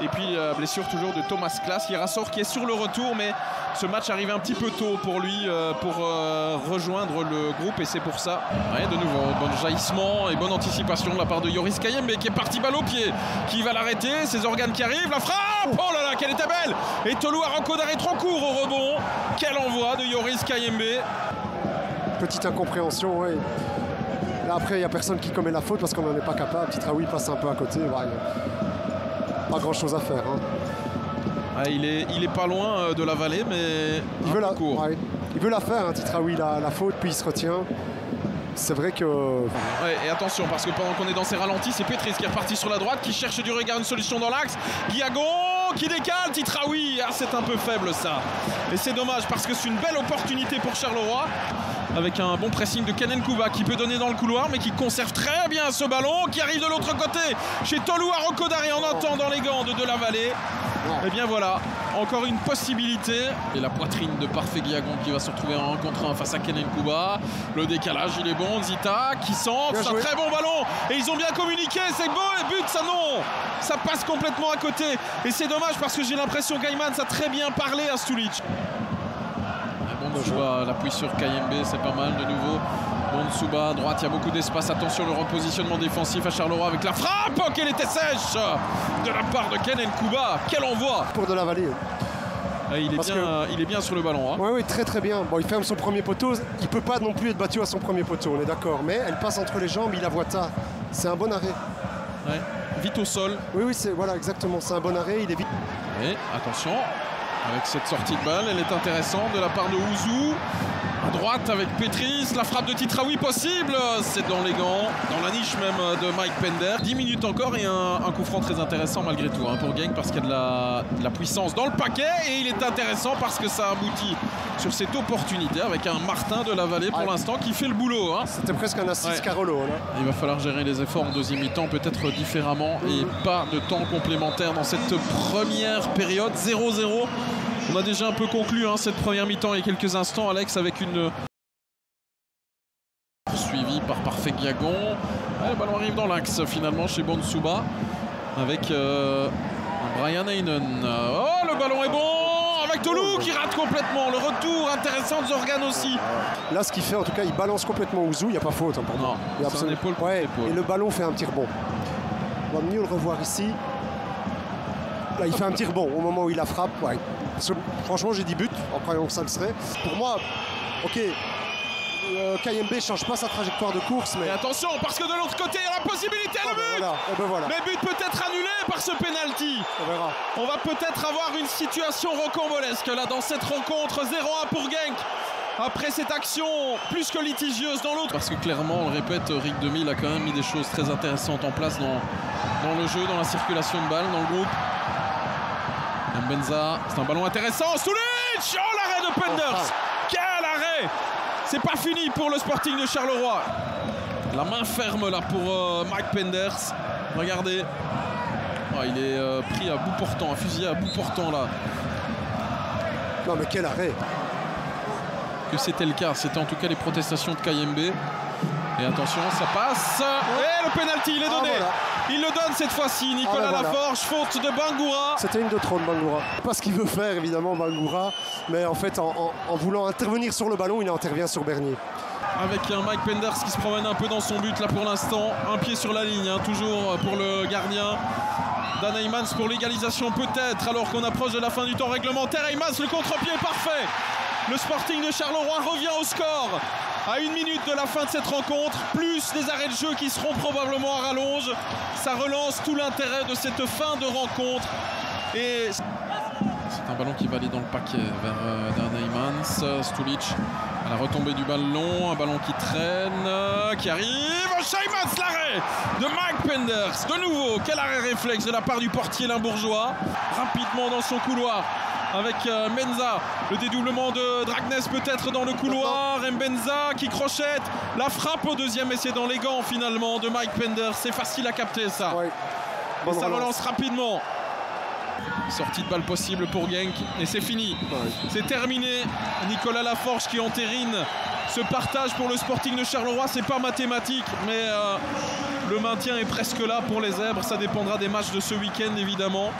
Et puis blessure toujours de Thomas Klaas, Hirassor qui est sur le retour, mais ce match arrive un petit peu tôt pour lui pour rejoindre le groupe, et c'est pour ça. Ouais, de nouveau, bon jaillissement et bonne anticipation de la part de Yoris Kayembe qui est parti balle au pied, qui va l'arrêter, ses organes qui arrivent, la frappe, oh là là, qu'elle était belle, et Tolou Arankodare trop court au rebond. Quel envoi de Yoris Kayembe. Petite incompréhension, oui. Là après, il n'y a personne qui commet la faute parce qu'on n'en est pas capable. Titraoui passe un peu à côté, ouais, pas grand chose à faire. Hein. Ah, il est pas loin de la vallée, mais il veut la, court. Ouais, il veut la faire, hein, Titraoui, la faute, puis il se retient. C'est vrai que... Ouais, et attention, parce que pendant qu'on est dans ces ralentis, c'est Petris qui est reparti sur la droite, qui cherche du regard une solution dans l'axe. Guiagon qui décale, Titraoui. Ah, c'est un peu faible ça. Et c'est dommage parce que c'est une belle opportunité pour Charleroi. Avec un bon pressing de Kenan Kouba qui peut donner dans le couloir, mais qui conserve très bien ce ballon, qui arrive de l'autre côté chez Tolou Arankodare en attendant les gants de la vallée. Et bien voilà, encore une possibilité. Et la poitrine de Parfait Guiagon qui va se retrouver en 1 contre 1 face à Kenan Kouba. Le décalage, il est bon. Zita qui centre, c'est un très bon ballon. Et ils ont bien communiqué, c'est beau, et but, ça non. Ça passe complètement à côté. Et c'est dommage parce que j'ai l'impression qu'Aymans a très bien parlé à Stulic. Bonsouba, l'appui sur Kayembe, c'est pas mal de nouveau. Bonsouba à droite, il y a beaucoup d'espace. Attention, le repositionnement défensif à Charleroi avec la frappe. Oh, qu'elle était sèche de la part de Kenan Kouba. Quel envoi pour de la vallée. Il est bien sur le ballon. Hein. Oui, oui, très très bien. Bon, il ferme son premier poteau. Il peut pas non plus être battu à son premier poteau, on est d'accord. Mais elle passe entre les jambes, il la voit tard. C'est un bon arrêt. Ouais. Vite au sol. Oui, oui, voilà, exactement. C'est un bon arrêt, il est vite. Et attention. Avec cette sortie de balle, elle est intéressante de la part de Ouzou. À droite avec Petris, la frappe de Titraoui possible. C'est dans les gants, dans la niche même de Mike Pender. 10 minutes encore et un coup franc très intéressant malgré tout hein, pour Genk parce qu'il y a de la puissance dans le paquet. Et il est intéressant parce que ça aboutit sur cette opportunité avec un Martin de la Vallée pour l'instant qui fait le boulot. Hein. C'était presque un assist Carolo. Là. Il va falloir gérer les efforts en deuxième mi-temps peut-être différemment et pas de temps complémentaire dans cette première période. 0-0. On a déjà un peu conclu hein, cette première mi-temps il y a quelques instants, Alex, avec une poursuivie par Parfait Guiagon. Le ballon arrive dans l'axe finalement chez Bonsouba avec Brian Heinen. Oh, le ballon est bon avec Tolou qui rate complètement. Le retour intéressant de Zorgan aussi. Là, ce qu'il fait, en tout cas, il balance complètement Ouzou. Il n'y a pas faute. Hein, non, c'est un épaule pour épaule. Et le ballon fait un petit rebond. On va mieux le revoir ici. Là, il fait un petit rebond au moment où il la frappe. Ouais. Franchement, j'ai dit but en croyant que ça le serait. Pour moi, ok, Kayembe ne change pas sa trajectoire de course. Mais attention, parce que de l'autre côté, il y a la possibilité, le but voilà. Mais but peut être annulé par ce penalty. On verra. On va peut-être avoir une situation rocambolesque là dans cette rencontre. 0-1 pour Genk. Après cette action plus que litigieuse dans l'autre. Parce que clairement, on le répète, Rick Demil a quand même mis des choses très intéressantes en place dans le jeu, dans la circulation de balles, dans le groupe. Mbenza, c'est un ballon intéressant. Stulic, oh l'arrêt de Penders. Quel arrêt. C'est pas fini pour le Sporting de Charleroi. La main ferme là pour Mike Penders. Regardez. Oh, il est pris à bout portant, fusillé à bout portant là. Non mais quel arrêt. Que c'était le cas, c'était en tout cas les protestations de Kayembe. Et attention, ça passe. Et le penalty, il est donné. Voilà. Il le donne cette fois-ci, Nicolas Laforge, faute de Bangoura. C'était une de trop de Bangoura. Pas ce qu'il veut faire évidemment Bangoura, mais en fait en voulant intervenir sur le ballon, il intervient sur Bernier. Avec un Mike Penders qui se promène un peu dans son but là pour l'instant. Un pied sur la ligne, hein, toujours pour le gardien. Dan Heymans pour l'égalisation peut-être, alors qu'on approche de la fin du temps réglementaire. Heymans, le contre-pied parfait. Le Sporting de Charleroi revient au score à 1 minute de la fin de cette rencontre, plus les arrêts de jeu qui seront probablement à rallonge. Ça relance tout l'intérêt de cette fin de rencontre. Et c'est un ballon qui va aller dans le paquet vers Dan Heymans. Stulic à la retombée du ballon, un ballon qui traîne, qui arrive. Heymans, l'arrêt de Mike Penders. De nouveau, quel arrêt réflexe de la part du portier limbourgeois. Rapidement dans son couloir. Avec Mbenza, le dédoublement de Dragnes peut-être dans le couloir. Mbenza qui crochette, la frappe au deuxième essai dans les gants finalement de Mike Penders. C'est facile à capter ça. Ouais. Et ça relance rapidement. Sortie de balle possible pour Genk et c'est fini. Ouais. C'est terminé. Nicolas Laforge qui entérine ce partage pour le Sporting de Charleroi. C'est pas mathématique, mais le maintien est presque là pour les Zèbres. Ça dépendra des matchs de ce week-end évidemment.